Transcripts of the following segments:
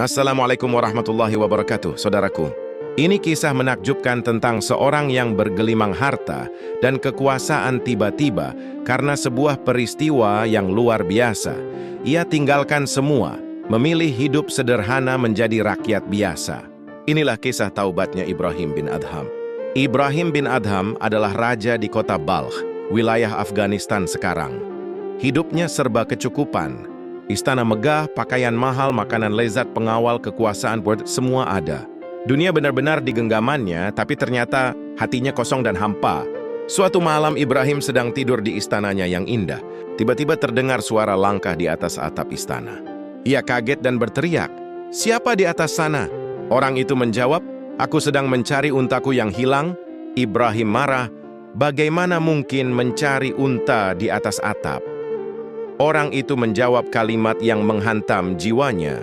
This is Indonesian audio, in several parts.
Assalamualaikum warahmatullahi wabarakatuh, saudaraku. Ini kisah menakjubkan tentang seorang yang bergelimang harta dan kekuasaan tiba-tiba karena sebuah peristiwa yang luar biasa. Ia tinggalkan semua, memilih hidup sederhana menjadi rakyat biasa. Inilah kisah taubatnya Ibrahim bin Adham. Ibrahim bin Adham adalah raja di kota Balkh, wilayah Afghanistan sekarang. Hidupnya serba kecukupan. Istana megah, pakaian mahal, makanan lezat, pengawal, kekuasaan, semua ada. Dunia benar-benar di genggamannya, tapi ternyata hatinya kosong dan hampa. Suatu malam Ibrahim sedang tidur di istananya yang indah. Tiba-tiba terdengar suara langkah di atas atap istana. Ia kaget dan berteriak, "Siapa di atas sana?" Orang itu menjawab, "Aku sedang mencari untaku yang hilang." Ibrahim marah, "Bagaimana mungkin mencari unta di atas atap?" Orang itu menjawab kalimat yang menghantam jiwanya.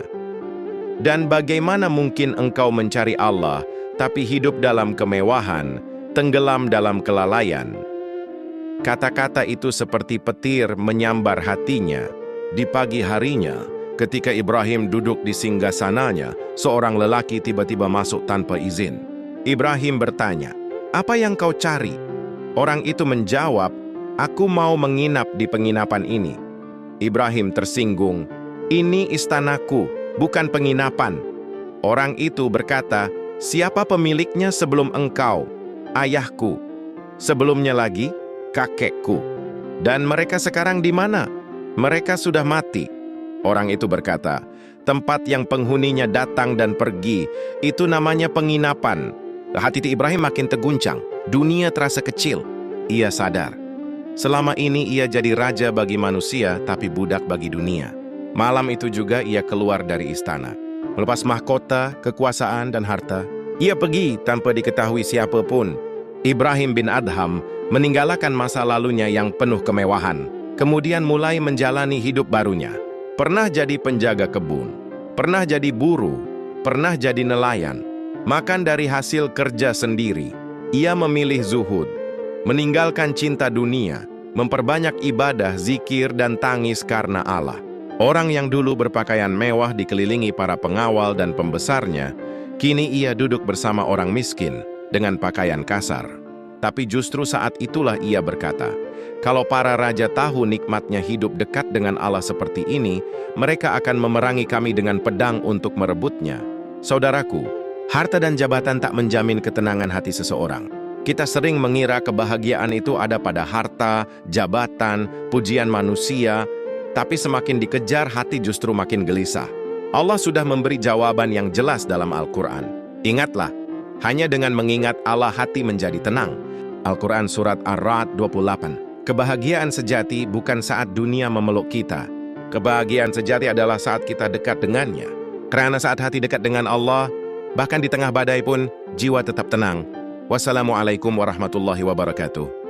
"Dan bagaimana mungkin engkau mencari Allah, tapi hidup dalam kemewahan, tenggelam dalam kelalaian?" Kata-kata itu seperti petir menyambar hatinya. Di pagi harinya, ketika Ibrahim duduk di singgasananya, seorang lelaki tiba-tiba masuk tanpa izin. Ibrahim bertanya, "Apa yang kau cari?" Orang itu menjawab, "Aku mau menginap di penginapan ini." Ibrahim tersinggung, "Ini istanaku, bukan penginapan." Orang itu berkata, "Siapa pemiliknya sebelum engkau?" "Ayahku." "Sebelumnya lagi?" "Kakekku." "Dan mereka sekarang di mana?" "Mereka sudah mati." Orang itu berkata, "Tempat yang penghuninya datang dan pergi, itu namanya penginapan." Hati Ibrahim makin terguncang. Dunia terasa kecil. Ia sadar, selama ini ia jadi raja bagi manusia, tapi budak bagi dunia. Malam itu juga ia keluar dari istana. Melepas mahkota, kekuasaan, dan harta, ia pergi tanpa diketahui siapapun. Ibrahim bin Adham meninggalkan masa lalunya yang penuh kemewahan, kemudian mulai menjalani hidup barunya. Pernah jadi penjaga kebun, pernah jadi buruh, pernah jadi nelayan. Makan dari hasil kerja sendiri. Ia memilih zuhud, meninggalkan cinta dunia, memperbanyak ibadah, zikir, dan tangis karena Allah. Orang yang dulu berpakaian mewah dikelilingi para pengawal dan pembesarnya, kini ia duduk bersama orang miskin dengan pakaian kasar. Tapi justru saat itulah ia berkata, "Kalau para raja tahu nikmatnya hidup dekat dengan Allah seperti ini, mereka akan memerangi kami dengan pedang untuk merebutnya." Saudaraku, harta dan jabatan tak menjamin ketenangan hati seseorang. Kita sering mengira kebahagiaan itu ada pada harta, jabatan, pujian manusia, tapi semakin dikejar hati justru makin gelisah. Allah sudah memberi jawaban yang jelas dalam Al-Quran. Ingatlah, hanya dengan mengingat Allah hati menjadi tenang. Al-Quran Surat Ar-Ra'd 28. Kebahagiaan sejati bukan saat dunia memeluk kita. Kebahagiaan sejati adalah saat kita dekat dengannya. Karena saat hati dekat dengan Allah, bahkan di tengah badai pun, jiwa tetap tenang. Wassalamualaikum warahmatullahi wabarakatuh.